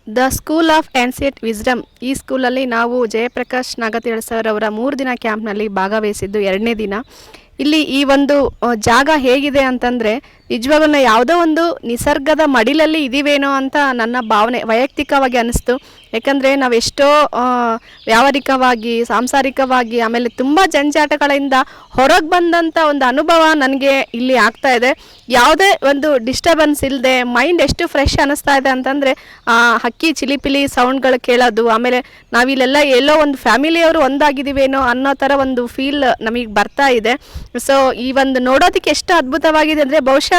The school of ancient wisdom ಈ ಸ್ಕೂಲಲ್ಲಿ ನಾವು ಜಯಪ್ರಕಾಶ್ ನಾಗತಿಹಳ್ಳಿ ಸರ್ ಅವರ 3 ದಿನ ಕ್ಯಾಂಪ್ನಲ್ಲಿ ಭಾಗವಹಿಸಿದ್ದು 2ನೇ ದಿನ. ಇಲ್ಲಿ ಈ ಒಂದು ಜಾಗ ಹೇಗಿದೆ ಅಂತಂದರೆ ನಿಜವಾಗ್ಲೂ ಯಾವುದೋ ಒಂದು ನಿಸರ್ಗದ ಮಡಿಲಲ್ಲಿ ಇದ್ದೀವೇನೋ ಅಂತ ನನ್ನ ಭಾವನೆ ವೈಯಕ್ತಿಕವಾಗಿ ಅನ್ನಿಸ್ತು. ಯಾಕಂದರೆ ನಾವೆಷ್ಟೋ ವ್ಯಾವಹಾರಿಕವಾಗಿ ಸಾಂಸಾರಿಕವಾಗಿ ಆಮೇಲೆ ತುಂಬ ಜಂಜಾಟಗಳಿಂದ ಹೊರಗೆ ಬಂದಂಥ ಒಂದು ಅನುಭವ ನನಗೆ ಇಲ್ಲಿ ಆಗ್ತಾ ಇದೆ. ಯಾವುದೇ ಒಂದು ಡಿಸ್ಟರ್ಬೆನ್ಸ್ ಇಲ್ಲದೆ ಮೈಂಡ್ ಎಷ್ಟು ಫ್ರೆಶ್ ಅನ್ನಿಸ್ತಾ ಇದೆ ಅಂತಂದರೆ ಹಕ್ಕಿ ಚಿಲಿಪಿಲಿ ಸೌಂಡ್ಗಳು ಕೇಳೋದು, ಆಮೇಲೆ ನಾವಿಲ್ಲೆಲ್ಲ ಎಲ್ಲೋ ಒಂದು ಫ್ಯಾಮಿಲಿಯವರು ಒಂದಾಗಿದ್ದೀವೇನೋ ಅನ್ನೋ ಥರ ಒಂದು ಫೀಲ್ ನಮಗೆ ಬರ್ತಾ ಇದೆ. ಸೊ ಈ ಒಂದು ನೋಡೋದಕ್ಕೆ ಎಷ್ಟು ಅದ್ಭುತವಾಗಿದೆ ಅಂದರೆ ಬಹುಶಃ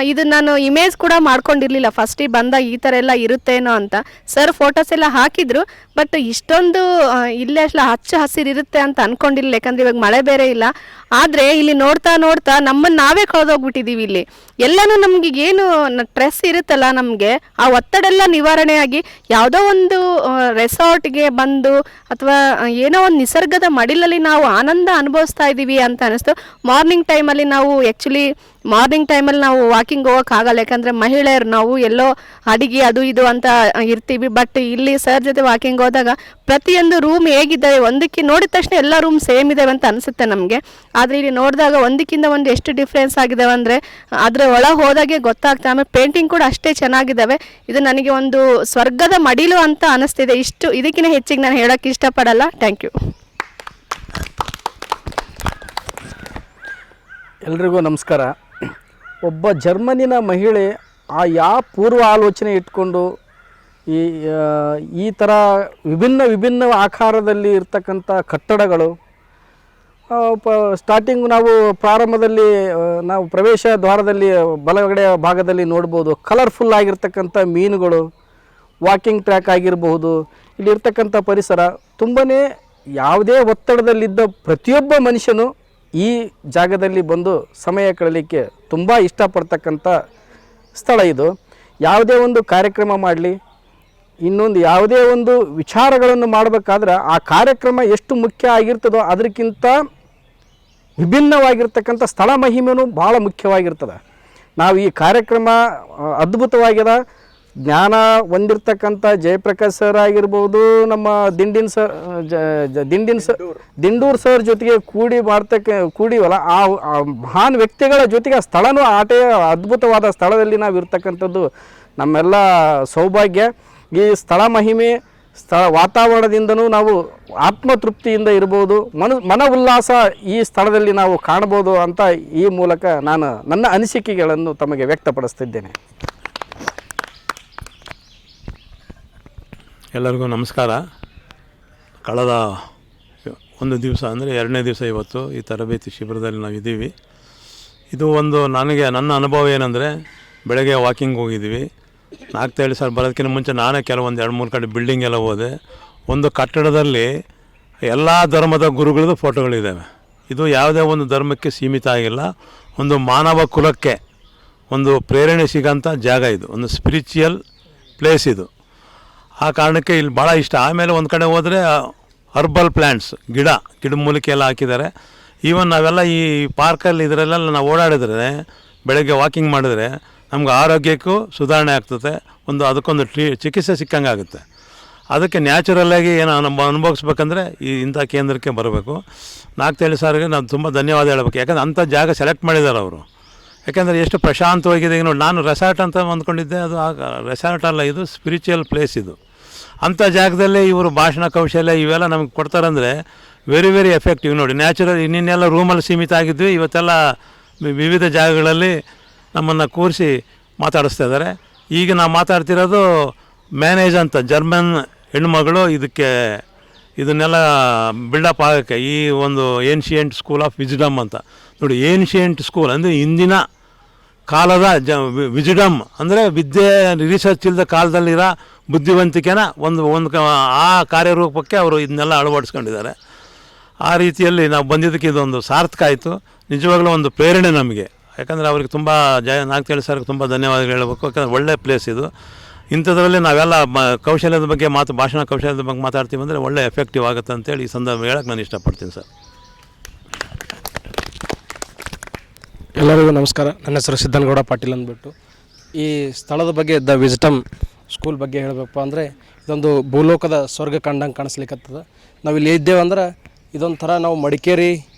ಇದು ನಾನು ಇಮೇಜ್ ಕೂಡ ಮಾಡ್ಕೊಂಡಿರಲಿಲ್ಲ ಫಸ್ಟಿಗೆ ಬಂದಾಗ ಈ ಥರ ಎಲ್ಲ ಇರುತ್ತೇನೋ ಅಂತ. ಸರ್ ಫೋಟೋಸ್ ಎಲ್ಲ ಹಾಕಿದ್ರು, ಬಟ್ ಇಷ್ಟೊಂದು ಇಲ್ಲೇ ಹಚ್ಚ ಹಸಿರಿರುತ್ತೆ ಅಂತ ಅಂದ್ಕೊಂಡಿರಲಿಲ್ಲ. ಯಾಕಂದರೆ ಇವಾಗ ಮಳೆ ಬೇರೆ ಇಲ್ಲ. ಆದರೆ ಇಲ್ಲಿ ನೋಡ್ತಾ ನೋಡ್ತಾ ನಮ್ಮನ್ನು ನಾವೇ ಕಳೆದೋಗ್ಬಿಟ್ಟಿದ್ದೀವಿ. ಇಲ್ಲಿ ಎಲ್ಲನೂ ನಮಗೆ ಏನು ಸ್ಟ್ರೆಸ್ ಇರುತ್ತಲ್ಲ, ನಮಗೆ ಆ ಒತ್ತಡ ಎಲ್ಲ ನಿವಾರಣೆಯಾಗಿ ಯಾವುದೋ ಒಂದು ರೆಸಾರ್ಟ್ಗೆ ಬಂದು ಅಥವಾ ಏನೋ ಒಂದು ನಿಸರ್ಗದ ಮಡಿಲಲ್ಲಿ ನಾವು ಆನಂದ ಅನುಭವಿಸ್ತಾ ಇದ್ದೀವಿ ಅಂತ ಅನಿಸ್ತು. ಮಾರ್ನಿಂಗ್ ಟೈಮಲ್ಲಿ ನಾವು ವಾಕಿಂಗ್ ಹೋಗೋಕ್ಕಾಗಲ್ಲ, ಯಾಕಂದರೆ ಮಹಿಳೆಯರು ನಾವು ಎಲ್ಲೋ ಅಡಿಗೆ ಅದು ಇದು ಅಂತ ಇರ್ತೀವಿ. ಬಟ್ ಇಲ್ಲಿ ಸರ್ ಜೊತೆ ವಾಕಿಂಗ್ ಹೋದಾಗ ಪ್ರತಿಯೊಂದು ರೂಮ್ ಹೇಗಿದ್ದಾವೆ, ಒಂದಕ್ಕೆ ನೋಡಿದ ತಕ್ಷಣ ಎಲ್ಲ ರೂಮ್ ಸೇಮ್ ಇದ್ದಾವೆ ಅಂತ ಅನಿಸುತ್ತೆ ನಮಗೆ. ಆದರೆ ಇಲ್ಲಿ ನೋಡಿದಾಗ ಒಂದಕ್ಕಿಂತ ಒಂದು ಎಷ್ಟು ಡಿಫ್ರೆನ್ಸ್ ಆಗಿದ್ದಾವೆ ಅಂದರೆ ಅದರ ಒಳಗೆ ಹೋದಾಗೆ ಗೊತ್ತಾಗ್ತದೆ. ಆಮೇಲೆ ಪೇಂಟಿಂಗ್ ಕೂಡ ಅಷ್ಟೇ ಚೆನ್ನಾಗಿದ್ದಾವೆ. ಇದು ನನಗೆ ಒಂದು ಸ್ವರ್ಗದ ಮಡಿಲು ಅಂತ ಅನಿಸ್ತಿದೆ. ಇದಕ್ಕಿಂತ ಹೆಚ್ಚಿಗೆ ನಾನು ಹೇಳೋಕ್ಕೆ ಇಷ್ಟಪಡಲ್ಲ. Thank you. ಎಲ್ರಿಗೂ ನಮಸ್ಕಾರ. ಒಬ್ಬ ಜರ್ಮನಿನ ಮಹಿಳೆ ಯಾವ ಪೂರ್ವ ಆಲೋಚನೆ ಇಟ್ಕೊಂಡು ಈ ಥರ ವಿಭಿನ್ನ ಆಕಾರದಲ್ಲಿ ಇರ್ತಕ್ಕಂಥ ಕಟ್ಟಡಗಳು, ಸ್ಟಾರ್ಟಿಂಗ್ ಪ್ರಾರಂಭದಲ್ಲಿ ನಾವು ಪ್ರವೇಶ ದ್ವಾರದಲ್ಲಿ ಬಲಗಡೆ ಭಾಗದಲ್ಲಿ ನೋಡ್ಬೋದು ಕಲರ್ಫುಲ್ ಆಗಿರ್ತಕ್ಕಂಥ ಮೀನುಗಳು, ವಾಕಿಂಗ್ ಟ್ರ್ಯಾಕ್ ಆಗಿರಬಹುದು. ಇಲ್ಲಿರ್ತಕ್ಕಂಥ ಪರಿಸರ ತುಂಬಾ ಯಾವುದೇ ಒತ್ತಡದಲ್ಲಿದ್ದ ಪ್ರತಿಯೊಬ್ಬ ಮನುಷ್ಯನು ಈ ಜಾಗದಲ್ಲಿ ಬಂದು ಸಮಯ ಕಳೀಲಿಕ್ಕೆ ತುಂಬ ಇಷ್ಟಪಡ್ತಕ್ಕಂಥ ಸ್ಥಳ ಇದು. ಯಾವುದೇ ಒಂದು ಕಾರ್ಯಕ್ರಮ ಮಾಡಲಿ, ಇನ್ನೊಂದು ಯಾವುದೇ ಒಂದು ವಿಚಾರಗಳನ್ನು ಮಾಡಬೇಕಾದ್ರೆ ಆ ಕಾರ್ಯಕ್ರಮ ಎಷ್ಟು ಮುಖ್ಯ ಆಗಿರ್ತದೋ ಅದಕ್ಕಿಂತ ವಿಭಿನ್ನವಾಗಿರ್ತಕ್ಕಂಥ ಸ್ಥಳ ಮಹಿಮೆಯೂ ಭಾಳ ಮುಖ್ಯವಾಗಿರ್ತದೆ. ನಾವು ಈ ಕಾರ್ಯಕ್ರಮ ಅದ್ಭುತವಾಗಿದೆ. ಜ್ಞಾನ ಹೊಂದಿರ್ತಕ್ಕಂಥ ಜಯಪ್ರಕಾಶ್ ಸರ್ ಆಗಿರ್ಬೋದು, ನಮ್ಮ ದಿಂಡೂರು ಸರ್ ಜೊತೆಗೆ ಕೂಡಿವಲ್ಲ ಆ ಮಹಾನ್ ವ್ಯಕ್ತಿಗಳ ಜೊತೆಗೆ ಆ ಸ್ಥಳನೂ ಅದ್ಭುತವಾದ ಸ್ಥಳದಲ್ಲಿ ನಾವು ಇರ್ತಕ್ಕಂಥದ್ದು ನಮ್ಮೆಲ್ಲ ಸೌಭಾಗ್ಯ. ಈ ಸ್ಥಳ ಮಹಿಮೆ ವಾತಾವರಣದಿಂದನೂ ನಾವು ಆತ್ಮತೃಪ್ತಿಯಿಂದ ಇರ್ಬೋದು, ಮನ ಉಲ್ಲಾಸ ಈ ಸ್ಥಳದಲ್ಲಿ ನಾವು ಕಾಣ್ಬೋದು ಅಂತ ಈ ಮೂಲಕ ನಾನು ನನ್ನ ಅನಿಸಿಕೆಗಳನ್ನು ತಮಗೆ ವ್ಯಕ್ತಪಡಿಸ್ತಿದ್ದೇನೆ. ಎಲ್ಲರಿಗೂ ನಮಸ್ಕಾರ. ಕಳೆದ ಒಂದು ದಿವಸ ಅಂದರೆ 2ನೇ ದಿವಸ ಇವತ್ತು ಈ ತರಬೇತಿ ಶಿಬಿರದಲ್ಲಿ ನಾವು ಇದ್ದೀವಿ. ಇದು ನನ್ನ ಅನುಭವ ಏನಂದರೆ, ಬೆಳಗ್ಗೆ ವಾಕಿಂಗ್ ಹೋಗಿದ್ದೀವಿ. 4 ಸರ್ ಬರೋದಕ್ಕಿಂತ ಮುಂಚೆ ನಾನೇ ಕೆಲವೊಂದು 2-3 ಕಡೆ ಬಿಲ್ಡಿಂಗ್ ಎಲ್ಲ ಹೋದೆ. ಒಂದು ಕಟ್ಟಡದಲ್ಲಿ ಎಲ್ಲ ಧರ್ಮದ ಗುರುಗಳದ್ದು ಫೋಟೋಗಳಿದ್ದಾವೆ. ಇದು ಯಾವುದೇ ಒಂದು ಧರ್ಮಕ್ಕೆ ಸೀಮಿತ ಆಗಿಲ್ಲ, ಒಂದು ಮಾನವ ಕುಲಕ್ಕೆ ಒಂದು ಪ್ರೇರಣೆ ಸಿಗೋಂಥ ಜಾಗ ಇದು, ಒಂದು ಸ್ಪಿರಿಚುವಲ್ ಪ್ಲೇಸ್ ಇದು. ಆ ಕಾರಣಕ್ಕೆ ಇಲ್ಲಿ ಭಾಳ ಇಷ್ಟ. ಆಮೇಲೆ ಒಂದು ಕಡೆ ಹೋದರೆ ಹರ್ಬಲ್ ಪ್ಲ್ಯಾಂಟ್ಸ್, ಗಿಡಮೂಲಿಕೆ ಎಲ್ಲ ಹಾಕಿದ್ದಾರೆ. ಈವನ್ ನಾವೆಲ್ಲ ಈ ಪಾರ್ಕಲ್ಲಿ ಇದರಲ್ಲೆಲ್ಲ ನಾವು ಓಡಾಡಿದ್ರೆ, ಬೆಳಗ್ಗೆ ವಾಕಿಂಗ್ ಮಾಡಿದ್ರೆ ನಮ್ಗೆ ಆರೋಗ್ಯಕ್ಕೂ ಸುಧಾರಣೆ ಆಗ್ತದೆ, ಅದಕ್ಕೊಂದು ಚಿಕಿತ್ಸೆ ಸಿಕ್ಕಂಗೆ ಆಗುತ್ತೆ. ಅದಕ್ಕೆ ನ್ಯಾಚುರಲ್ಲಾಗಿ ಏನು ಅನುಭವಿಸ್ಬೇಕಂದ್ರೆ ಇಂಥ ಕೇಂದ್ರಕ್ಕೆ ಬರಬೇಕು. ನಾಗತಿಹಳ್ಳಿ ಸರ್ಗೆ ನಾನು ತುಂಬ ಧನ್ಯವಾದ ಹೇಳಬೇಕು. ಯಾಕಂದರೆ ಅಂಥ ಜಾಗ ಸೆಲೆಕ್ಟ್ ಮಾಡಿದ್ದಾರೆ ಅವರು. ಯಾಕೆಂದರೆ ಎಷ್ಟು ಪ್ರಶಾಂತವಾಗಿದೆ. ಈಗ ನೋಡಿ, ನಾನು ರೆಸಾರ್ಟ್ ಅಂತ ಅಂದ್ಕೊಂಡಿದ್ದೆ, ಅದು ರೆಸಾರ್ಟ್ ಅಲ್ಲ, ಇದು ಸ್ಪಿರಿಚುವಲ್ ಪ್ಲೇಸ್ ಇದು. ಅಂಥ ಜಾಗದಲ್ಲೇ ಇವರು ಭಾಷಣ ಕೌಶಲ್ಯ ಇವೆಲ್ಲ ನಮಗೆ ಕೊಡ್ತಾರಂದರೆ ವೆರಿ ವೆರಿ ಎಫೆಕ್ಟಿವ್. ನೋಡಿ, ನ್ಯಾಚುರಲ್. ಇನ್ನೆಲ್ಲ ರೂಮಲ್ಲಿ ಸೀಮಿತ ಆಗಿದ್ವಿ, ಇವತ್ತೆಲ್ಲ ವಿವಿಧ ಜಾಗಗಳಲ್ಲಿ ನಮ್ಮನ್ನು ಕೂರಿಸಿ ಮಾತಾಡಿಸ್ತಾ ಇದ್ದಾರೆ. ಈಗ ನಾವು ಮಾತಾಡ್ತಿರೋದು ಮ್ಯಾನೇಜ್ ಅಂತ, ಜರ್ಮನ್ ಹೆಣ್ಣುಮಗಳು ಇದನ್ನೆಲ್ಲ ಬಿಲ್ಡಪ್ ಆಗೋಕ್ಕೆ ಈ ಒಂದು ಏನ್ಷಿಯಂಟ್ ಸ್ಕೂಲ್ ಆಫ್ ವಿಜ್ಡಮ್ ಅಂತ. ನೋಡಿ, ಏನ್ಷಿಯಂಟ್ ಸ್ಕೂಲ್ ಅಂದರೆ ಇಂದಿನ ಕಾಲದ ವಿಜ್ಡಮ್ ಅಂದರೆ ವಿದ್ಯೆ, ರಿಸರ್ಚ್ ಇಲ್ಲದ ಕಾಲದಲ್ಲಿರೋ ಬುದ್ಧಿವಂತಿಕೆನ ಒಂದು ಆ ಕಾರ್ಯರೂಪಕ್ಕೆ ಅವರು ಇದನ್ನೆಲ್ಲ ಅಳವಡಿಸ್ಕೊಂಡಿದ್ದಾರೆ. ಆ ರೀತಿಯಲ್ಲಿ ನಾವು ಬಂದಿದ್ದಕ್ಕೆ ಇದೊಂದು ಸಾರ್ಥಕ ಆಯಿತು. ನಿಜವಾಗ್ಲೂ ಒಂದು ಪ್ರೇರಣೆ ನಮಗೆ. ಯಾಕಂದರೆ ಅವ್ರಿಗೆ ತುಂಬ ನಾಗತಿಹಳ್ಳಿ ಸರ್ಗೆ ತುಂಬ ಧನ್ಯವಾದಗಳು ಹೇಳಬೇಕು. ಯಾಕಂದರೆ ಒಳ್ಳೆಯ ಪ್ಲೇಸ್ ಇದು. ಇಂಥದ್ರಲ್ಲಿ ನಾವೆಲ್ಲ ಕೌಶಲ್ಯದ ಬಗ್ಗೆ ಭಾಷಣ ಕೌಶಲ್ಯದ ಬಗ್ಗೆ ಮಾತಾಡ್ತೀವಿ ಅಂದರೆ ಒಳ್ಳೆ ಎಫೆಕ್ಟಿವ್ ಆಗುತ್ತೆ ಅಂತೇಳಿ ಈ ಸಂದರ್ಭ ಹೇಳಕ್ಕೆ ನಾನು ಇಷ್ಟಪಡ್ತೀನಿ ಸರ್. ಎಲ್ಲರಿಗೂ ನಮಸ್ಕಾರ. ನನ್ನ ಹೆಸರು ಸಿದ್ದನಗೌಡ ಪಾಟೀಲ್ ಅಂದ್ಬಿಟ್ಟು. ಈ ಸ್ಥಳದ ಬಗ್ಗೆ ದ ವಿಸ್ಡಮ್ ಸ್ಕೂಲ್ ಬಗ್ಗೆ ಹೇಳಬೇಕಪ್ಪ ಅಂದರೆ ಇದೊಂದು ಭೂಲೋಕದ ಸ್ವರ್ಗ ಕಂಡಂಗೆ ಕಾಣಿಸ್ಲಿಕ್ಕತ್ತದ. ನಾವು ಇಲ್ಲಿ ಇದ್ದೇವೆ ಅಂದ್ರೆ ಇದೊಂಥರ ನಾವು ಮಡಿಕೇರಿ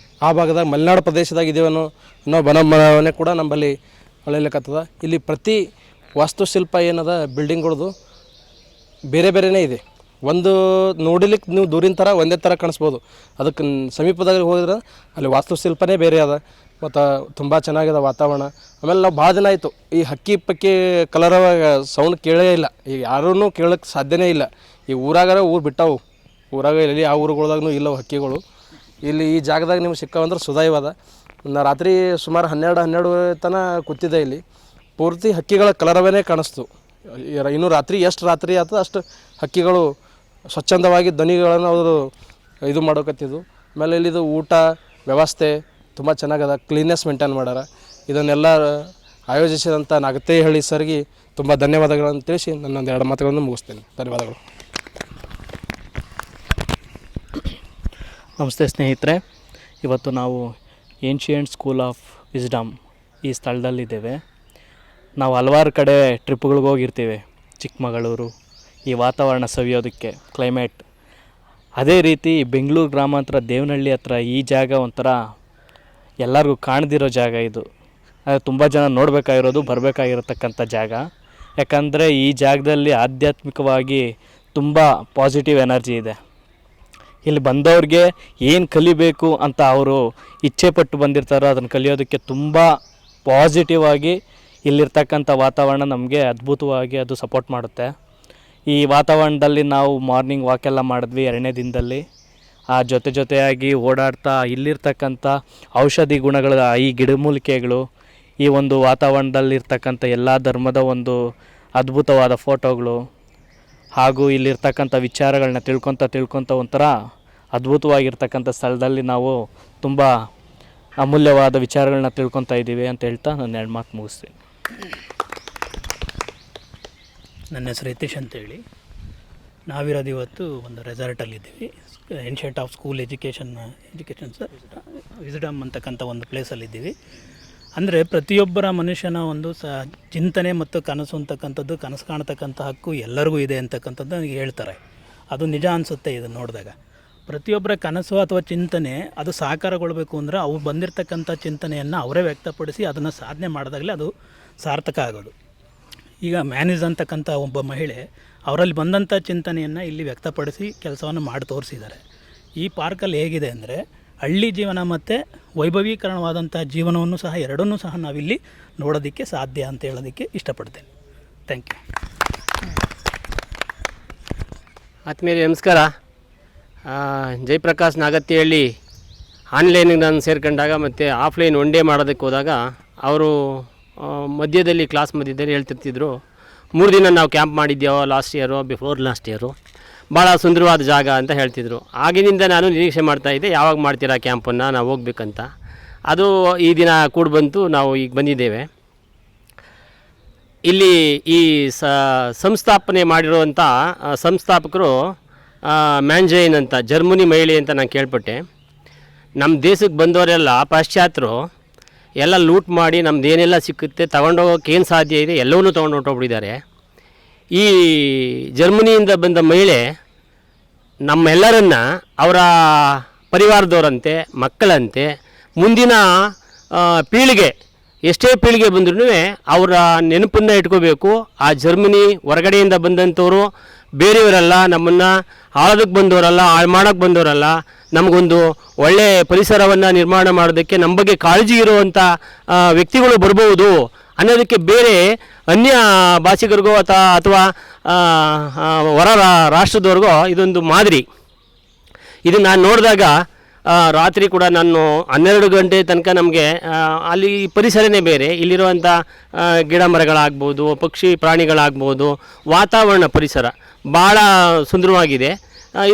ಆ ಭಾಗದಾಗ ಮಲೆನಾಡು ಪ್ರದೇಶದಾಗ ಇದ್ದೇವೇನೋ ಅನ್ನೋ ಬನಭಾವನೆ ಕೂಡ ನಮ್ಮಲ್ಲಿ ಹೊಳೆಯಲಿಕ್ಕತ್ತದ. ಇಲ್ಲಿ ಪ್ರತಿ ವಾಸ್ತುಶಿಲ್ಪ ಏನದ ಬಿಲ್ಡಿಂಗ್ಗಳದು ಬೇರೆ ಬೇರೆಯೇ ಇದೆ. ಒಂದು ನೋಡಿಲಿಕ್ಕೆ ನೀವು ದೂರಿನ ಥರ ಒಂದೇ ಥರ ಕಾಣಿಸ್ಬೋದು, ಅದಕ್ಕೆ ಸಮೀಪದಾಗ ಹೋದ್ರೆ ಅಲ್ಲಿ ವಾಸ್ತುಶಿಲ್ಪನೇ ಬೇರೆ ಅದ ಮತ್ತು ತುಂಬ ಚೆನ್ನಾಗಿದೆ ವಾತಾವರಣ. ಆಮೇಲೆ ನಾವು ಭಾಳ ದಿನ ಆಯಿತು ಈ ಹಕ್ಕಿ ಪಕ್ಕಿ ಕಲರವ ಸೌಂಡ್ ಕೇಳೇ ಇಲ್ಲ, ಈಗ ಯಾರೂ ಕೇಳೋಕ್ಕೆ ಸಾಧ್ಯನೇ ಇಲ್ಲ. ಈ ಊರಾಗಾರ ಊರು ಬಿಟ್ಟಾವು, ಊರಾಗ ಇಲ್ಲಿ ಆ ಊರುಗಳ್ದಾಗೂ ಇಲ್ಲವು ಹಕ್ಕಿಗಳು. ಇಲ್ಲಿ ಈ ಜಾಗದಾಗ ನಿಮ್ಗೆ ಸಿಕ್ಕವಂದ್ರೆ ಸುದೈವದ. ನಾ ರಾತ್ರಿ ಸುಮಾರು 12 ತನಕ ಕೂತಿದ್ದೆ ಇಲ್ಲಿ, ಪೂರ್ತಿ ಹಕ್ಕಿಗಳ ಕಲರವೇ ಕಾಣಿಸ್ತು. ಇನ್ನು ರಾತ್ರಿ ಎಷ್ಟು ರಾತ್ರಿ ಆಯ್ತದ ಅಷ್ಟು ಹಕ್ಕಿಗಳು ಸ್ವಚ್ಛಂದವಾಗಿ ಧ್ವನಿಗಳನ್ನು ಅವರು ಇದು ಮಾಡೋಕತ್ತಿದ್ದು. ಆಮೇಲೆ ಇಲ್ಲಿದು ಊಟ ವ್ಯವಸ್ಥೆ ತುಂಬ ಚೆನ್ನಾಗದ, ಕ್ಲೀನ್ನೆಸ್ ಮೇಂಟೈನ್ ಮಾಡ್ಯಾರ. ಇದನ್ನೆಲ್ಲ ಆಯೋಜಿಸಿದಂಥ ನಾಗತೇಹಳ್ಳಿ ಸರ್ಗೆ ತುಂಬ ಧನ್ಯವಾದಗಳನ್ನು ತಿಳಿಸಿ ನನ್ನೊಂದು 2 ಮಾತುಗಳನ್ನು ಮುಗಿಸ್ತೇನೆ. ಧನ್ಯವಾದಗಳು. ನಮಸ್ತೆ ಸ್ನೇಹಿತರೆ, ಇವತ್ತು ನಾವು ಏನ್ಷಿಯಂಟ್ ಸ್ಕೂಲ್ ಆಫ್ ವಿಸ್ಡಮ್ ಈ ಸ್ಥಳದಲ್ಲಿದ್ದೇವೆ. ನಾವು ಹಲವಾರು ಕಡೆ ಟ್ರಿಪ್ಗಳಿಗೆ ಹೋಗಿರ್ತೀವಿ, ಚಿಕ್ಕಮಗಳೂರು, ಈ ವಾತಾವರಣ ಸವಿಯೋದಕ್ಕೆ, ಕ್ಲೈಮೇಟ್. ಅದೇ ರೀತಿ ಬೆಂಗಳೂರು ಗ್ರಾಮಾಂತರ ದೇವನಹಳ್ಳಿ ಹತ್ರ ಈ ಜಾಗ ಒಂಥರ ಎಲ್ಲರಿಗೂ ಕಾಣದಿರೋ ಜಾಗ ಇದು. ತುಂಬ ಜನ ನೋಡಬೇಕಾಗಿರೋದು, ಬರಬೇಕಾಗಿರತಕ್ಕಂಥ ಜಾಗ. ಯಾಕಂದರೆ ಈ ಜಾಗದಲ್ಲಿ ಆಧ್ಯಾತ್ಮಿಕವಾಗಿ ತುಂಬ ಪಾಸಿಟಿವ್ ಎನರ್ಜಿ ಇದೆ. ಇಲ್ಲಿ ಬಂದವ್ರಿಗೆ ಏನು ಕಲಿಬೇಕು ಅಂತ ಅವರು ಇಚ್ಛೆ ಪಟ್ಟು ಬಂದಿರ್ತಾರೋ ಅದನ್ನು ಕಲಿಯೋದಕ್ಕೆ ತುಂಬ ಪಾಸಿಟಿವ್ ಆಗಿ ಇಲ್ಲಿರ್ತಕ್ಕಂಥ ವಾತಾವರಣ ನಮಗೆ ಅದ್ಭುತವಾಗಿ ಅದು ಸಪೋರ್ಟ್ ಮಾಡುತ್ತೆ. ಈ ವಾತಾವರಣದಲ್ಲಿ ನಾವು ಮಾರ್ನಿಂಗ್ ವಾಕೆಲ್ಲ ಮಾಡಿದ್ವಿ 2ನೇ ದಿನದಲ್ಲಿ. ಆ ಜೊತೆಯಾಗಿ ಓಡಾಡ್ತಾ ಇಲ್ಲಿರ್ತಕ್ಕಂಥ ಔಷಧಿ ಗುಣಗಳ ಈ ಗಿಡಮೂಲಿಕೆಗಳು, ಈ ಒಂದು ವಾತಾವರಣದಲ್ಲಿರ್ತಕ್ಕಂಥ ಎಲ್ಲ ಧರ್ಮದ ಒಂದು ಅದ್ಭುತವಾದ ಫೋಟೋಗಳು, ಹಾಗೂ ಇಲ್ಲಿರ್ತಕ್ಕಂಥ ವಿಚಾರಗಳನ್ನ ತಿಳ್ಕೊತ ಒಂಥರ ಅದ್ಭುತವಾಗಿರ್ತಕ್ಕಂಥ ಸ್ಥಳದಲ್ಲಿ ನಾವು ತುಂಬ ಅಮೂಲ್ಯವಾದ ವಿಚಾರಗಳನ್ನ ತಿಳ್ಕೊತಾ ಇದ್ದೀವಿ ಅಂತ ಹೇಳ್ತಾ ನಾನು 2 ಮಾತು ಮುಗಿಸ್ತೀನಿ. ನನ್ನ ಹೆಸರು ಯತೀಶ್ ಅಂತೇಳಿ. ನಾವಿರೋದು ಇವತ್ತು ಒಂದು ರೆಸಾರ್ಟಲ್ಲಿದ್ದೀವಿ. Ancient of school education wisdom ಅಂತಕ್ಕಂಥ ಒಂದು ಪ್ಲೇಸಲ್ಲಿದ್ದೀವಿ. ಅಂದರೆ ಪ್ರತಿಯೊಬ್ಬರ ಮನುಷ್ಯನ ಒಂದು ಚಿಂತನೆ ಮತ್ತು ಕನಸು ಅಂತಕ್ಕಂಥದ್ದು, ಕನಸು ಕಾಣ್ತಕ್ಕಂಥ ಹಕ್ಕು ಎಲ್ಲರಿಗೂ ಇದೆ ಅಂತಕ್ಕಂಥದ್ದು ನನಗೆ ಹೇಳ್ತಾರೆ. ಅದು ನಿಜ ಅನಿಸುತ್ತೆ ಇದನ್ನು ನೋಡಿದಾಗ. ಪ್ರತಿಯೊಬ್ಬರ ಕನಸು ಅಥವಾ ಚಿಂತನೆ ಅದು ಸಾಕಾರಗೊಳ್ಬೇಕು ಅಂದರೆ ಅವು ಬಂದಿರತಕ್ಕಂಥ ಚಿಂತನೆಯನ್ನು ಅವರೇ ವ್ಯಕ್ತಪಡಿಸಿ ಅದನ್ನು ಸಾಧನೆ ಮಾಡಿದಾಗಲೇ ಅದು ಸಾರ್ಥಕ ಆಗೋದು. ಈಗ ಮ್ಯಾನೇಜ್ ಅಂತಕ್ಕಂಥ ಒಬ್ಬ ಮಹಿಳೆ ಅವರಲ್ಲಿ ಬಂದಂಥ ಚಿಂತನೆಯನ್ನು ಇಲ್ಲಿ ವ್ಯಕ್ತಪಡಿಸಿ ಕೆಲಸವನ್ನು ಮಾಡಿ ತೋರಿಸಿದ್ದಾರೆ. ಈ ಪಾರ್ಕಲ್ಲಿ ಹೇಗಿದೆ ಅಂದರೆ ಹಳ್ಳಿ ಜೀವನ ಮತ್ತು ವೈಭವೀಕರಣವಾದಂಥ ಜೀವನವನ್ನು ಸಹ ಎರಡನ್ನೂ ಸಹ ನಾವಿಲ್ಲಿ ನೋಡೋದಕ್ಕೆ ಸಾಧ್ಯ ಅಂತ ಹೇಳೋದಕ್ಕೆ ಇಷ್ಟಪಡ್ತೇನೆ. Thank you. ಆತ್ಮೀಯರೇ ನಮಸ್ಕಾರ. ಜಯಪ್ರಕಾಶ್ ನಾಗತಿಹಳ್ಳಿ ಆನ್ಲೈನಿಗೆ ನಾನು ಸೇರ್ಕೊಂಡಾಗ ಮತ್ತು ಆಫ್ಲೈನ್ ಒನ್ ಡೇ ಮಾಡೋದಕ್ಕೆ ಹೋದಾಗ ಅವರು ಮಧ್ಯದಲ್ಲಿ ಕ್ಲಾಸ್ ಮಧ್ಯದಲ್ಲಿ ಹೇಳ್ತಿರ್ತಿದ್ರು, 3 ದಿನ ನಾವು ಕ್ಯಾಂಪ್ ಮಾಡಿದ್ದೇವೋ last year, before last year, ಭಾಳ ಸುಂದರವಾದ ಜಾಗ ಅಂತ ಹೇಳ್ತಿದ್ರು. ಆಗಿನಿಂದ ನಾನು ನಿರೀಕ್ಷೆ ಮಾಡ್ತಾಯಿದ್ದೆ, ಯಾವಾಗ ಮಾಡ್ತೀರಾ ಕ್ಯಾಂಪನ್ನು, ನಾವು ಹೋಗ್ಬೇಕಂತ. ಅದು ಈ ದಿನ ಕೂಡ ಬಂತು, ನಾವು ಈಗ ಬಂದಿದ್ದೇವೆ. ಇಲ್ಲಿ ಈ ಸಂಸ್ಥಾಪನೆ ಮಾಡಿರುವಂಥ ಸಂಸ್ಥಾಪಕರು ಮ್ಯಾನ್ಜೈನ್ ಅಂತ ಜರ್ಮನಿ ಮಹಿಳೆ ಅಂತ ನಾನು ಕೇಳ್ಪಟ್ಟೆ. ನಮ್ಮ ದೇಶಕ್ಕೆ ಬಂದವರೆಲ್ಲ ಪಾಶ್ಚಾತ್ಯರು ಎಲ್ಲ ಲೂಟ್ ಮಾಡಿ ನಮ್ದು ಏನೆಲ್ಲ ಸಿಕ್ಕುತ್ತೆ ತೊಗೊಂಡೋಗೋಕೆ ಏನು ಸಾಧ್ಯ ಇದೆ ಎಲ್ಲವನ್ನೂ ತೊಗೊಂಡು ಹೊರಟೋಗ್ಬಿಟ್ಟಿದ್ದಾರೆ. ಈ ಜರ್ಮನಿಯಿಂದ ಬಂದ ಮಹಿಳೆ ನಮ್ಮೆಲ್ಲರನ್ನ ಅವರ ಪರಿವಾರದವರಂತೆ, ಮಕ್ಕಳಂತೆ, ಮುಂದಿನ ಪೀಳಿಗೆ ಎಷ್ಟೇ ಪೀಳಿಗೆ ಬಂದ್ರೂ ಅವರ ನೆನಪನ್ನು ಇಟ್ಕೋಬೇಕು. ಆ ಜರ್ಮನಿ ಹೊರಗಡೆಯಿಂದ ಬಂದಂಥವರು ಬೇರೆಯವರಲ್ಲ, ನಮ್ಮನ್ನು ಆಳೋದಕ್ಕೆ ಬಂದವರಲ್ಲ, ಹಾಳು ಮಾಡೋಕ್ಕೆ ಬಂದವರಲ್ಲ. ನಮಗೊಂದು ಒಳ್ಳೆಯ ಪರಿಸರವನ್ನು ನಿರ್ಮಾಣ ಮಾಡೋದಕ್ಕೆ ನಮ್ಮ ಬಗ್ಗೆ ಕಾಳಜಿ ಇರುವಂಥ ವ್ಯಕ್ತಿಗಳು ಬರ್ಬೋದು ಅನ್ನೋದಕ್ಕೆ ಬೇರೆ ಅನ್ಯ ಭಾಷಿಗರಿಗೋ ಅಥವಾ ಹೊರ ರಾಷ್ಟ್ರದವ್ರಿಗೋ ಇದೊಂದು ಮಾದರಿ. ಇದು ನಾನು ನೋಡಿದಾಗ ರಾತ್ರಿ ಕೂಡ ನಾನು 12 ಗಂಟೆ ತನಕ ನಮಗೆ ಅಲ್ಲಿ ಪರಿಸರನೇ ಬೇರೆ, ಇಲ್ಲಿರುವಂಥ ಗಿಡ ಮರಗಳಾಗ್ಬೋದು, ಪಕ್ಷಿ ಪ್ರಾಣಿಗಳಾಗ್ಬೋದು, ವಾತಾವರಣ ಪರಿಸರ ಭಾಳ ಸುಂದರವಾಗಿದೆ.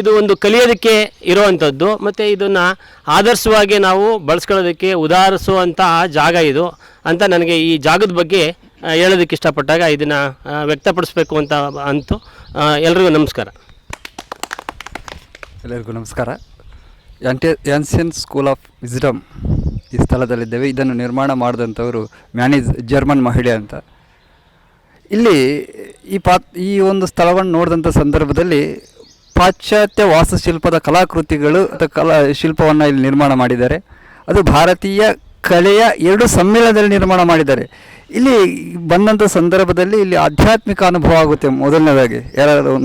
ಇದು ಒಂದು ಕಲಿಯೋದಕ್ಕೆ ಇರೋವಂಥದ್ದು ಮತ್ತು ಇದನ್ನು ಆದರ್ಶವಾಗಿ ನಾವು ಬಳಸ್ಕೊಳ್ಳೋದಕ್ಕೆ ಉದಾಹರಿಸುವಂಥ ಜಾಗ ಇದು ಅಂತ ನನಗೆ ಈ ಜಾಗದ ಬಗ್ಗೆ ಹೇಳೋದಕ್ಕೆ ಇಷ್ಟಪಟ್ಟಾಗ ಇದನ್ನು ವ್ಯಕ್ತಪಡಿಸ್ಬೇಕು ಅಂತು. ಎಲ್ರಿಗೂ ನಮಸ್ಕಾರ. ಎಲ್ಲರಿಗೂ ನಮಸ್ಕಾರ. ಏನ್ಷಿಯಂಟ್ ಸ್ಕೂಲ್ ಆಫ್ ವಿಸ್ಡಮ್ ಈ ಸ್ಥಳದಲ್ಲಿದ್ದೇವೆ. ಇದನ್ನು ನಿರ್ಮಾಣ ಮಾಡಿದಂಥವರು ಮ್ಯಾನೇಜ್ ಜರ್ಮನ್ ಮಹಿಳೆ ಅಂತ. ಇಲ್ಲಿ ಈ ಒಂದು ಸ್ಥಳವನ್ನು ನೋಡಿದಂಥ ಸಂದರ್ಭದಲ್ಲಿ ಪಾಶ್ಚಾತ್ಯ ವಾಸ್ತುಶಿಲ್ಪದ ಕಲಾಕೃತಿಗಳು ಅಥವಾ ಶಿಲ್ಪವನ್ನು ಇಲ್ಲಿ ನಿರ್ಮಾಣ ಮಾಡಿದ್ದಾರೆ. ಅದು ಭಾರತೀಯ ಕಲೆಯ ಎರಡು ಸಮ್ಮೇಳನದಲ್ಲಿ ನಿರ್ಮಾಣ ಮಾಡಿದ್ದಾರೆ. ಇಲ್ಲಿ ಬಂದಂಥ ಸಂದರ್ಭದಲ್ಲಿ ಇಲ್ಲಿ ಆಧ್ಯಾತ್ಮಿಕ ಅನುಭವ ಆಗುತ್ತೆ. ಮೊದಲನೇದಾಗಿ ಯಾರಾದರೂ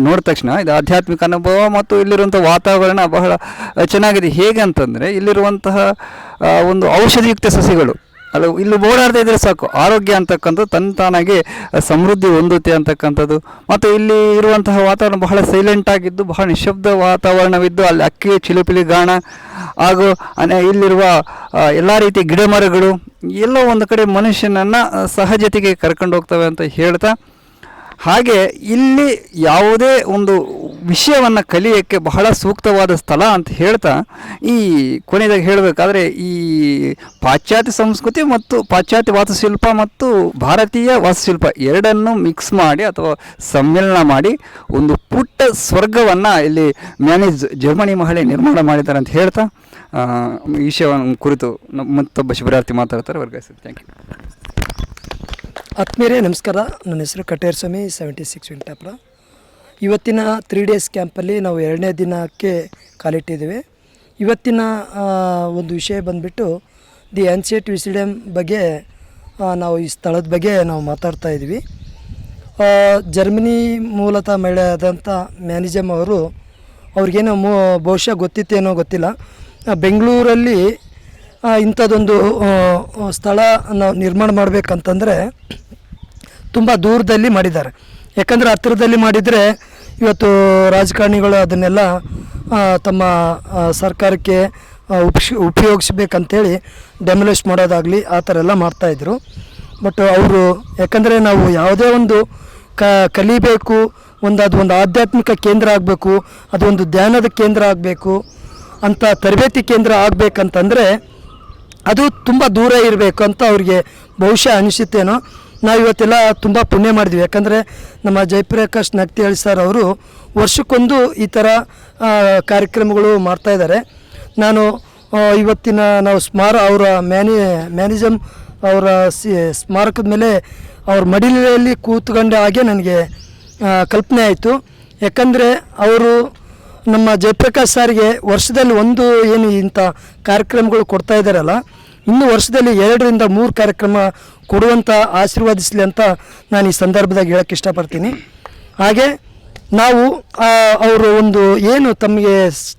ನೋಡಿದ ತಕ್ಷಣ ಇದು ಆಧ್ಯಾತ್ಮಿಕ ಅನುಭವ, ಮತ್ತು ಇಲ್ಲಿರುವಂಥ ವಾತಾವರಣ ಬಹಳ ಚೆನ್ನಾಗಿದೆ. ಹೇಗೆ ಅಂತಂದರೆ ಇಲ್ಲಿರುವಂತಹ ಒಂದು ಔಷಧಿಯುಕ್ತ ಸಸಿಗಳು ಅಲ್ಲ, ಇಲ್ಲಿ ಓಡಾಡ್ತಾ ಇದ್ದರೆ ಸಾಕು ಆರೋಗ್ಯ ಅಂತಕ್ಕಂಥದ್ದು ತಾನಾಗಿ ಸಮೃದ್ಧಿ ಹೊಂದುತ್ತೆ ಅಂತಕ್ಕಂಥದ್ದು. ಮತ್ತು ಇಲ್ಲಿ ಇರುವಂತಹ ವಾತಾವರಣ ಬಹಳ ಸೈಲೆಂಟ್ ಆಗಿದ್ದು, ಬಹಳ ನಿಶಬ್ದ ವಾತಾವರಣವಿದ್ದು, ಅಲ್ಲಿ ಅಕ್ಕಿ ಚಿಲಿಪಿಲಿ ಗಾಣ ಹಾಗೂ ಇಲ್ಲಿರುವ ಎಲ್ಲ ರೀತಿಯ ಗಿಡ ಮರಗಳು ಎಲ್ಲೋ ಒಂದು ಕಡೆ ಮನುಷ್ಯನನ್ನು ಸಹಜತೆಗೆ ಕರ್ಕೊಂಡು ಹೋಗ್ತವೆ ಅಂತ ಹೇಳ್ತಾ, ಹಾಗೆ ಇಲ್ಲಿ ಯಾವುದೇ ಒಂದು ವಿಷಯವನ್ನು ಕಲಿಯೋಕ್ಕೆ ಬಹಳ ಸೂಕ್ತವಾದ ಸ್ಥಳ ಅಂತ ಹೇಳ್ತಾ, ಈ ಕೊನೆಯದಾಗಿ ಹೇಳಬೇಕಾದ್ರೆ ಈ ಪಾಶ್ಚಾತ್ಯ ಸಂಸ್ಕೃತಿ ಮತ್ತು ಪಾಶ್ಚಾತ್ಯ ವಾಸ್ತುಶಿಲ್ಪ ಮತ್ತು ಭಾರತೀಯ ವಾಸ್ತುಶಿಲ್ಪ ಎರಡನ್ನು ಮಿಕ್ಸ್ ಮಾಡಿ ಅಥವಾ ಸಮ್ಮಿಲನ ಮಾಡಿ ಒಂದು ಪುಟ್ಟ ಸ್ವರ್ಗವನ್ನು ಇಲ್ಲಿ ಜರ್ಮನಿ ಮಹಿಳೆ ನಿರ್ಮಾಣ ಮಾಡಿದ್ದಾರೆ ಅಂತ ಹೇಳ್ತಾ ಈ ವಿಷಯವನ್ನು ಕುರಿತು ಮತ್ತೊಬ್ಬ ಶಿಬಿರಾರ್ಥಿ ಮಾತಾಡ್ತಾರೆ. ವರ್ಗಾಯಿಸ್ತೀನಿ. Thank you. ಆತ್ಮೀಯರೇ ನಮಸ್ಕಾರ. ನನ್ನ ಹೆಸರು ಕಟೇರ್ ಸ್ವಾಮಿ, 76 ವೆಂಕಟಾಪುರ. ಇವತ್ತಿನ 3 ಡೇಸ್ ಕ್ಯಾಂಪಲ್ಲಿ ನಾವು 2ನೇ ದಿನಕ್ಕೆ ಕಾಲಿಟ್ಟಿದ್ದೇವೆ. ಇವತ್ತಿನ ಒಂದು ವಿಷಯ ಬಂದುಬಿಟ್ಟು ದಿ ಆನ್ಸಿಯಂಟ್ ವಿಸ್ಡಮ್ ಬಗ್ಗೆ ನಾವು ಈ ಸ್ಥಳದ ಬಗ್ಗೆ ನಾವು ಮಾತಾಡ್ತಾ ಇದ್ವಿ. ಜರ್ಮನಿ ಮೂಲತಃ ಮಹಿಳೆ ಆದಂಥ ಮ್ಯಾನಿಜಮ್ ಅವರು, ಅವ್ರಿಗೇನೋ ಬಹುಶಃ ಗೊತ್ತಿತ್ತೇನೋ ಗೊತ್ತಿಲ್ಲ, ಬೆಂಗಳೂರಲ್ಲಿ ಇಂಥದ್ದೊಂದು ಸ್ಥಳ ನಾವು ನಿರ್ಮಾಣ ಮಾಡಬೇಕಂತಂದರೆ ತುಂಬ ದೂರದಲ್ಲಿ ಮಾಡಿದ್ದಾರೆ. ಯಾಕಂದರೆ ಹತ್ತಿರದಲ್ಲಿ ಮಾಡಿದರೆ ಇವತ್ತು ರಾಜಕಾರಣಿಗಳು ಅದನ್ನೆಲ್ಲ ತಮ್ಮ ಸರ್ಕಾರಕ್ಕೆ ಉಪಯೋಗಿಸ್ಬೇಕಂತೇಳಿ ಡೆಮೊಲಿಷ್ ಮಾಡೋದಾಗಲಿ ಆ ಥರ ಎಲ್ಲ ಮಾಡ್ತಾಯಿದ್ರು. ಬಟ್ ಅವರು, ಯಾಕಂದರೆ ನಾವು ಯಾವುದೇ ಒಂದು ಕಲಿಬೇಕು, ಅದೊಂದು ಆಧ್ಯಾತ್ಮಿಕ ಕೇಂದ್ರ ಆಗಬೇಕು, ಅದೊಂದು ಧ್ಯಾನದ ಕೇಂದ್ರ ಆಗಬೇಕು ಅಂತ, ತರಬೇತಿ ಕೇಂದ್ರ ಆಗಬೇಕಂತಂದರೆ ಅದು ತುಂಬ ದೂರ ಇರಬೇಕು ಅಂತ ಅವ್ರಿಗೆ ಬಹುಶಃ ಅನಿಸುತ್ತೇನೋ. ನಾವು ಇವತ್ತೆಲ್ಲ ತುಂಬ ಪುಣ್ಯ ಮಾಡಿದ್ವಿ. ಯಾಕಂದರೆ ನಮ್ಮ ಜಯಪ್ರಕಾಶ್ ನಗ್ತಿಹಳ್ಳಿ ಸರ್ ಅವರು ವರ್ಷಕ್ಕೊಂದು ಈ ಥರ ಕಾರ್ಯಕ್ರಮಗಳು ಮಾಡ್ತಾಯಿದ್ದಾರೆ. ನಾನು ಇವತ್ತಿನ ನಾವು ಅವರ ಮ್ಯಾನಿಜಮ್ ಅವರ ಸ್ಮಾರಕದ ಮೇಲೆ ಅವ್ರ ಮಡಿಲಲ್ಲಿ ಕೂತ್ಕೊಂಡ ಹಾಗೆ ನನಗೆ ಕಲ್ಪನೆ ಆಯಿತು. ಯಾಕಂದರೆ ಅವರು ನಮ್ಮ ಜಯಪ್ರಕಾಶ್ ಸಾರಿಗೆ ವರ್ಷದಲ್ಲಿ ಒಂದು ಏನು ಇಂಥ ಕಾರ್ಯಕ್ರಮಗಳು ಕೊಡ್ತಾ ಇದ್ದಾರಲ್ಲ, ಇನ್ನು ವರ್ಷದಲ್ಲಿ 2 ರಿಂದ 3 ಕಾರ್ಯಕ್ರಮ ಕೊಡುವಂಥ ಆಶೀರ್ವಾದಿಸಲಿ ಅಂತ ನಾನು ಈ ಸಂದರ್ಭದಾಗ ಹೇಳೋಕ್ಕೆ ಇಷ್ಟಪಡ್ತೀನಿ. ಹಾಗೆ ನಾವು ಅವರು ಒಂದು ಏನು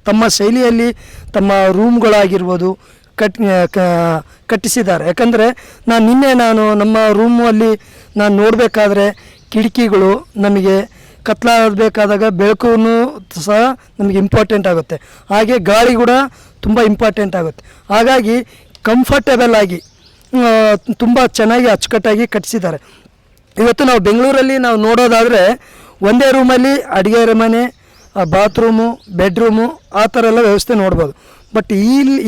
ತಮ್ಮ ಶೈಲಿಯಲ್ಲಿ ತಮ್ಮ ರೂಮ್ಗಳಾಗಿರ್ಬೋದು ಕಟ್ಟಿಸಿದ್ದಾರೆ. ಯಾಕಂದರೆ ನಾನು ನಮ್ಮ ರೂಮಲ್ಲಿ ನಾನು ನೋಡಬೇಕಾದ್ರೆ ಕಿಟಕಿಗಳು ನಮಗೆ ಕತ್ಲಾಗಬೇಕಾದಾಗ ಬೆಳಕು ಸಹ ನಮಗೆ ಇಂಪಾರ್ಟೆಂಟ್ ಆಗುತ್ತೆ. ಹಾಗೆ ಗಾಳಿ ಕೂಡ ತುಂಬ ಇಂಪಾರ್ಟೆಂಟ್ ಆಗುತ್ತೆ. ಹಾಗಾಗಿ ಕಂಫರ್ಟೇಬಲ್ ಆಗಿ ತುಂಬ ಚೆನ್ನಾಗಿ ಅಚ್ಚುಕಟ್ಟಾಗಿ ಕಟ್ಟಿಸಿದ್ದಾರೆ. ಇವತ್ತು ನಾವು ಬೆಂಗಳೂರಲ್ಲಿ ನಾವು ನೋಡೋದಾದರೆ ಒಂದೇ ರೂಮಲ್ಲಿ ಅಡುಗೆ ಮನೆ, ಬಾತ್ರೂಮು, ಬೆಡ್ರೂಮು ಆ ಥರ ಎಲ್ಲ ವ್ಯವಸ್ಥೆ ನೋಡ್ಬೋದು. ಬಟ್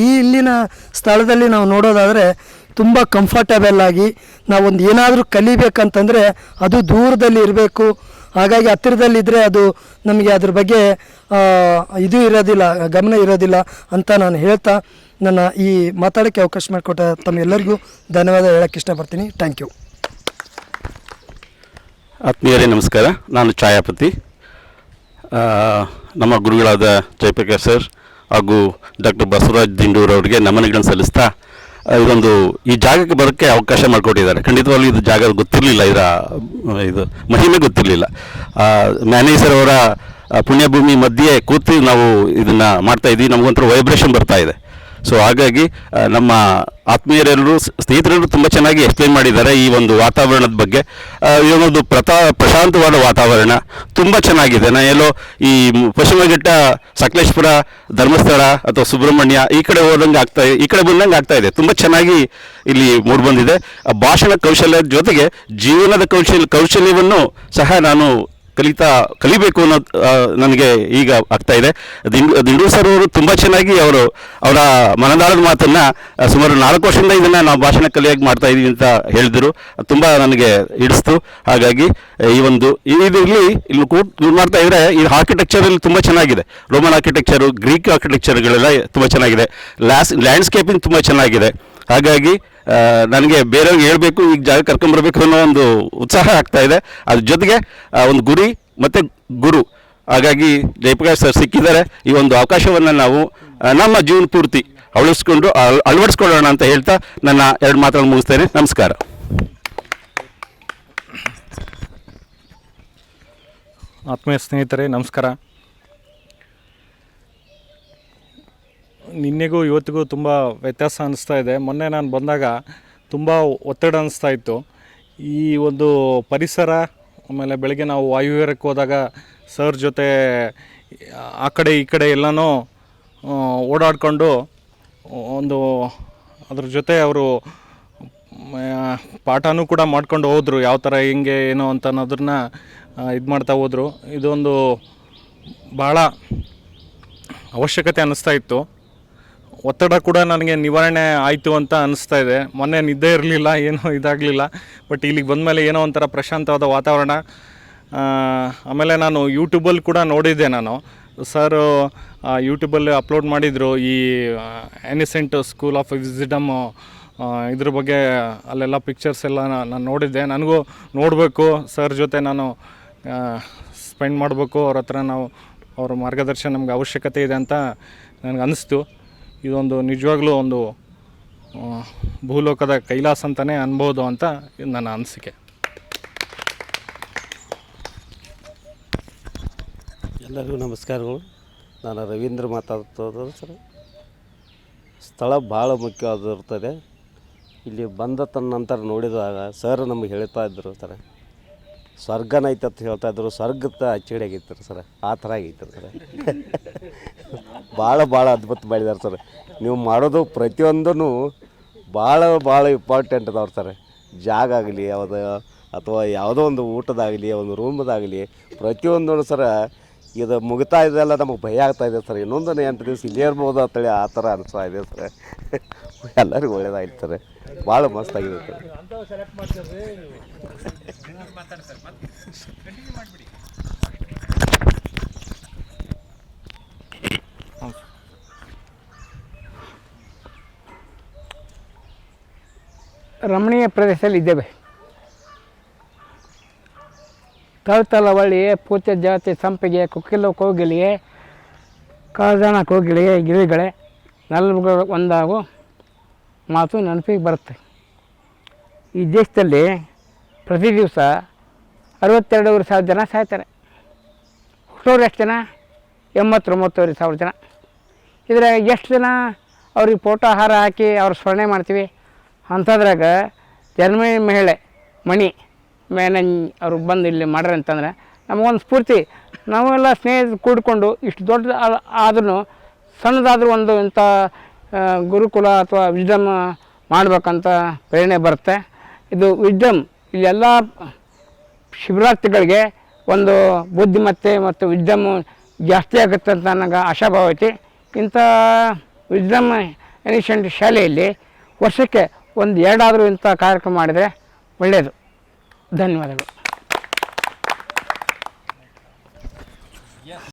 ಇಲ್ಲಿನ ಸ್ಥಳದಲ್ಲಿ ನಾವು ನೋಡೋದಾದರೆ ತುಂಬ ಕಂಫರ್ಟೇಬಲ್ ಆಗಿ ನಾವೊಂದು ಏನಾದರೂ ಕಲಿಬೇಕಂತಂದರೆ ಅದು ದೂರದಲ್ಲಿ ಇರಬೇಕು. ಹಾಗಾಗಿ ಹತ್ತಿರದಲ್ಲಿದ್ದರೆ ಅದು ನಮಗೆ ಅದ್ರ ಬಗ್ಗೆ ಗಮನ ಇರೋದಿಲ್ಲ ಅಂತ ನಾನು ಹೇಳ್ತಾ ನನ್ನ ಈ ಮಾತಾಡೋಕ್ಕೆ ಅವಕಾಶ ಮಾಡಿಕೊಟ್ಟ ತಮ್ಮೆಲ್ಲರಿಗೂ ಧನ್ಯವಾದ ಹೇಳೋಕ್ಕೆ ಇಷ್ಟಪಡ್ತೀನಿ. Thank you. ಆತ್ಮೀಯರೇ ನಮಸ್ಕಾರ. ನಾನು ಛಾಯಾಪತಿ. ನಮ್ಮ ಗುರುಗಳಾದ ಜಯಪ್ರಕಾಶ್ ಸರ್ ಹಾಗೂ ಡಾಕ್ಟರ್ ಬಸವರಾಜ್ ದಿಂಡೂರ್ ಅವರಿಗೆ ನಮನಗಳನ್ನು ಸಲ್ಲಿಸ್ತಾ ಈ ಜಾಗಕ್ಕೆ ಬರೋಕ್ಕೆ ಅವಕಾಶ ಮಾಡಿಕೊಟ್ಟಿದ್ದಾರೆ. ಖಂಡಿತವಾಗ್ಲೂ ಇದು ಜಾಗ ಗೊತ್ತಿರಲಿಲ್ಲ, ಇದು ಮಹಿಮೆ ಗೊತ್ತಿರಲಿಲ್ಲ. ಮ್ಯಾನೇಜರ್ ಅವರ ಪುಣ್ಯಭೂಮಿ ಮಧ್ಯೆ ಕೂತು ನಾವು ಇದನ್ನು ಮಾಡ್ತಾಯಿದ್ವಿ. ನಮಗೊಂಥರ ವೈಬ್ರೇಷನ್ ಬರ್ತಾ ಇದೆ. ಸೊ ಹಾಗಾಗಿ ನಮ್ಮ ಆತ್ಮೀಯರೆಲ್ಲರೂ ಸ್ನೇಹಿತರೆಲ್ಲರೂ ತುಂಬ ಚೆನ್ನಾಗಿ ಎಕ್ಸ್ಪ್ಲೈನ್ ಮಾಡಿದ್ದಾರೆ ಈ ಒಂದು ವಾತಾವರಣದ ಬಗ್ಗೆ. ಇದೊಂದು ಪ್ರಶಾಂತವಾದ ವಾತಾವರಣ ತುಂಬ ಚೆನ್ನಾಗಿದೆ. ಎಲ್ಲೋ ಈ ಪಶ್ಚಿಮ ಘಟ್ಟ, ಸಕಲೇಶ್ಪುರ, ಧರ್ಮಸ್ಥಳ ಅಥವಾ ಸುಬ್ರಹ್ಮಣ್ಯ ಈ ಕಡೆ ಬಂದಂಗೆ ಆಗ್ತಾ ಇದೆ. ತುಂಬ ಚೆನ್ನಾಗಿ ಇಲ್ಲಿ ಮೂಡಿಬಂದಿದೆ. ಭಾಷಣ ಕೌಶಲ್ಯದ ಜೊತೆಗೆ ಜೀವನದ ಕೌಶಲ್ಯವನ್ನು ಸಹ ನಾನು ಕಲಿಬೇಕು ಅನ್ನೋದು ನನಗೆ ಈಗ ಆಗ್ತಾ ಇದೆ. ದಿಂಡೂರ್ ಸರ್ ಅವರು ತುಂಬ ಚೆನ್ನಾಗಿ ಅವರ ಮನದಾಳದ ಮಾತನ್ನು ಸುಮಾರು 4 ವರ್ಷದಿಂದ ಇದನ್ನು ನಾವು ಭಾಷಣ ಕಲಿಯಾಗಿ ಮಾಡ್ತಾ ಇದ್ದೀವಿ ಅಂತ ಹೇಳಿದ್ರು. ತುಂಬ ನನಗೆ ಹಿಡಿಸ್ತು. ಹಾಗಾಗಿ ಇಲ್ಲಿ ಮಾಡ್ತಾ ಇದ್ರೆ ಈ ಆರ್ಕಿಟೆಕ್ಚರಲ್ಲಿ ತುಂಬ ಚೆನ್ನಾಗಿದೆ. ರೋಮನ್ ಆರ್ಕಿಟೆಕ್ಚರು, ಗ್ರೀಕ್ ಆರ್ಕಿಟೆಕ್ಚರ್ಗಳೆಲ್ಲ ತುಂಬ ಚೆನ್ನಾಗಿದೆ. ಲ್ಯಾಂಡ್ಸ್ಕೇಪಿಂಗ್ ತುಂಬ ಚೆನ್ನಾಗಿದೆ. ಹಾಗಾಗಿ ನನಗೆ ಬೇರೆಯವ್ರಿಗೆ ಹೇಳಬೇಕು, ಈಗ ಜಾಗ ಕರ್ಕೊಂಬರ್ಬೇಕು ಅನ್ನೋ ಒಂದು ಉತ್ಸಾಹ ಆಗ್ತಾ ಇದೆ. ಅದ್ರ ಜೊತೆಗೆ ಒಂದು ಗುರಿ ಮತ್ತು ಗುರು, ಹಾಗಾಗಿ ಜಯಪ್ರಕಾಶ್ ಸರ್ ಸಿಕ್ಕಿದ್ದಾರೆ. ಈ ಒಂದು ಅವಕಾಶವನ್ನು ನಾವು ನಮ್ಮ ಜೀವನ ಪೂರ್ತಿ ಅಳವಡಿಸ್ಕೊಳ್ಳೋಣ ಅಂತ ಹೇಳ್ತಾ ನನ್ನ 2 ಮಾತುಗಳನ್ನು ಮುಗಿಸ್ತೇನೆ. ನಮಸ್ಕಾರ. ಆತ್ಮೀಯ ಸ್ನೇಹಿತರೆ, ನಮಸ್ಕಾರ. ನಿನ್ನೆಗೂ ಇವತ್ತಿಗೂ ತುಂಬ ವ್ಯತ್ಯಾಸ ಅನ್ನಿಸ್ತಾ ಇದೆ. ಮೊನ್ನೆ ನಾನು ಬಂದಾಗ ತುಂಬ ಒತ್ತಡ ಅನ್ನಿಸ್ತಾ ಇತ್ತು. ಈ ಒಂದು ಪರಿಸರ, ಆಮೇಲೆ ಬೆಳಗ್ಗೆ ನಾವು ವಾಯುವಿಹಾರಕ್ಕೆ ಹೋದಾಗ ಸರ್ ಜೊತೆ ಆ ಕಡೆ ಈ ಕಡೆ ಎಲ್ಲನೂ ಓಡಾಡಿಕೊಂಡು ಒಂದು ಅದ್ರ ಜೊತೆ ಅವರು ಪಾಠನೂ ಕೂಡ ಮಾಡ್ಕೊಂಡು ಹೋದರು, ಯಾವ ಥರ ಹೆಂಗೆ ಏನು ಅಂತ ಅನ್ನೋದನ್ನ ಇದು ಮಾಡ್ತಾ ಹೋದರು. ಇದೊಂದು ಭಾಳ ಅವಶ್ಯಕತೆ ಅನ್ನಿಸ್ತಾ ಇತ್ತು. ಒತ್ತಡ ಕೂಡ ನನಗೆ ನಿವಾರಣೆ ಆಯಿತು ಅಂತ ಅನ್ನಿಸ್ತಾ ಇದೆ. ಮೊನ್ನೆ ನಿದ್ದೆ ಇರಲಿಲ್ಲ, ಏನೂ ಇದಾಗಲಿಲ್ಲ. ಬಟ್ ಇಲ್ಲಿಗೆ ಬಂದಮೇಲೆ ಏನೋ ಒಂಥರ ಪ್ರಶಾಂತವಾದ ವಾತಾವರಣ. ಆಮೇಲೆ ನಾನು ಯೂಟ್ಯೂಬಲ್ಲಿ ಕೂಡ ನೋಡಿದ್ದೆ. ನಾನು ಸರ್ ಯೂಟ್ಯೂಬಲ್ಲಿ ಅಪ್ಲೋಡ್ ಮಾಡಿದರು ಈ ಎನಿಸೆಂಟ್ ಸ್ಕೂಲ್ ಆಫ್ ವಿಸ್ಡಮ್ ಇದ್ರ ಬಗ್ಗೆ. ಅಲ್ಲೆಲ್ಲ ಪಿಕ್ಚರ್ಸ್ ಎಲ್ಲ ನಾನು ನೋಡಿದ್ದೆ. ನನಗೂ ನೋಡಬೇಕು, ಸರ್ ಜೊತೆ ನಾನು ಸ್ಪೆಂಡ್ ಮಾಡಬೇಕು, ಅವ್ರ ಹತ್ರ ನಾವು ಅವ್ರ ಮಾರ್ಗದರ್ಶನ ನಮ್ಗೆ ಅವಶ್ಯಕತೆ ಇದೆ ಅಂತ ನನಗೆ ಅನ್ನಿಸ್ತು. ಇದೊಂದು ನಿಜವಾಗ್ಲೂ ಒಂದು ಭೂಲೋಕದ ಕೈಲಾಸ ಅಂತಲೇ ಅನ್ಬೋದು ಅಂತ ನನ್ನ ಅನಿಸಿಕೆ. ಎಲ್ಲರಿಗೂ ನಮಸ್ಕಾರಗಳು. ನಾನು ರವೀಂದ್ರ ಮಾತಾಡ್ತೋದು ಸರ್. ಸ್ಥಳ ಭಾಳ ಮುಖ್ಯವಾಗಿರ್ತದೆ. ಇಲ್ಲಿ ಬಂದ ನಂತರ ನೋಡಿದಾಗ ಸರ್ ನಮಗೆ ಹೇಳ್ತಾ ಇದ್ದರು ಸರ್, ಸ್ವರ್ಗನ ಐತೆ ಅಂತ ಹೇಳ್ತಾ ಇದ್ರು. ಸ್ವರ್ಗದ ಅಚ್ಚಡಿ ಆಗೈತೆ ಸರ್, ಆ ಥರ ಆಗೈತೆ ಸರ್. ಭಾಳ ಅದ್ಭುತ ಮಾಡಿದ್ದಾರೆ ಸರ್. ನೀವು ಮಾಡೋದು ಪ್ರತಿಯೊಂದೂ ಭಾಳ ಇಂಪಾರ್ಟೆಂಟ್ ಅದಾವ್ರಿ ಸರ್. ಜಾಗ ಆಗಲಿ ಯಾವುದು, ಅಥವಾ ಯಾವುದೋ ಒಂದು ಊಟದಾಗಲಿ, ಒಂದು ರೂಮದಾಗಲಿ, ಪ್ರತಿಯೊಂದು ಸರ ಇದು ಮುಗಿತಾ ಇದೆಲ್ಲ ನಮಗೆ ಭಯ ಆಗ್ತಾಯಿದೆ ಸರ್. ಇನ್ನೊಂದು 8 ದಿವಸ ಇಲ್ಲೇ ಇರ್ಬೋದು ಅಂತೇಳಿ ಆ ಥರ ಅನಿಸ್ತಾ ಇದೆ ಸರ್. ಎಲ್ಲರಿಗೂ ಒಳ್ಳೇದಾಗಿತ್ತು ಸರ್, ಭಾಳ ಮಸ್ತಾಗಿದೆ ಸರ್. ರಮಣೀಯ ಪ್ರದೇಶದಲ್ಲಿ ಇದ್ದೇವೆ. ತಳತಲವಳ್ಳಿ, ಪೂಚ ಜಾತಿ, ಸಂಪಿಗೆ, ಕುಕ್ಕಿಲು ಕೋಗಿಲಿಗೆ, ಕಾಜಾಣ ಕೋಗಿಲಿಗೆ, ಗಿಳಿಗಳೇ, ನಲ್ಗಳು ಒಂದಾಗು ಮಾತು ನೆನಪಿಗೆ ಬರುತ್ತೆ. ಈ ದೇಶದಲ್ಲಿ ಪ್ರತಿ ದಿವಸ 62,000 ಜನ ಸಾಯ್ತಾರೆ. ಹುಟ್ಟೋರು ಎಷ್ಟು ಜನ? 89,000 ಜನ. ಇದ್ರಾಗ ಎಷ್ಟು ಜನ ಅವ್ರಿಗೆ ಫೋಟೋ ಆಹಾರ ಹಾಕಿ ಅವ್ರ ಸ್ಮರಣೆ ಮಾಡ್ತೀವಿ? ಅಂಥದ್ರಾಗ ಜರ್ಮನಿ ಮಹಿಳೆ ಮಣಿ ಮೇನನ್ ಅವರು ಬಂದು ಇಲ್ಲಿ ಮಾಡ್ರಿ ಅಂತಂದರೆ ನಮಗೊಂದು ಸ್ಫೂರ್ತಿ. ನಾವೆಲ್ಲ ಸ್ನೇಹಿತರು ಕೂಡಿಕೊಂಡು ಇಷ್ಟು ದೊಡ್ಡ ಆದ್ರೂ ಸಣ್ಣದಾದ್ರೂ ಒಂದು ಇಂಥ ಗುರುಕುಲ ಅಥವಾ ವಿಜ್ಡಮ್ ಮಾಡಬೇಕಂತ ಪ್ರೇರಣೆ ಬರುತ್ತೆ. ಇದು ವಿಜ್ಡಮ್ ಇಲ್ಲೆಲ್ಲ ಶಿಬಿರಾರ್ಥಿಗಳಿಗೆ ಒಂದು ಬುದ್ಧಿಮತ್ತೆ ಮತ್ತು ವಿಜ್ಡಮ್ಮು ಜಾಸ್ತಿ ಆಗುತ್ತೆ ಅಂತ ನನಗೆ ಆಶಾಭಾವ ಐತಿ. ಇಂಥ ವಿಜ್ಡಮ್ ಎನಿಷೆಂಟ್ ಶಾಲೆಯಲ್ಲಿ ವರ್ಷಕ್ಕೆ 1-2 ಆದರೂ ಇಂಥ ಕಾರ್ಯಕ್ರಮ ಮಾಡಿದರೆ ಒಳ್ಳೆಯದು. ಧನ್ಯವಾದಗಳು.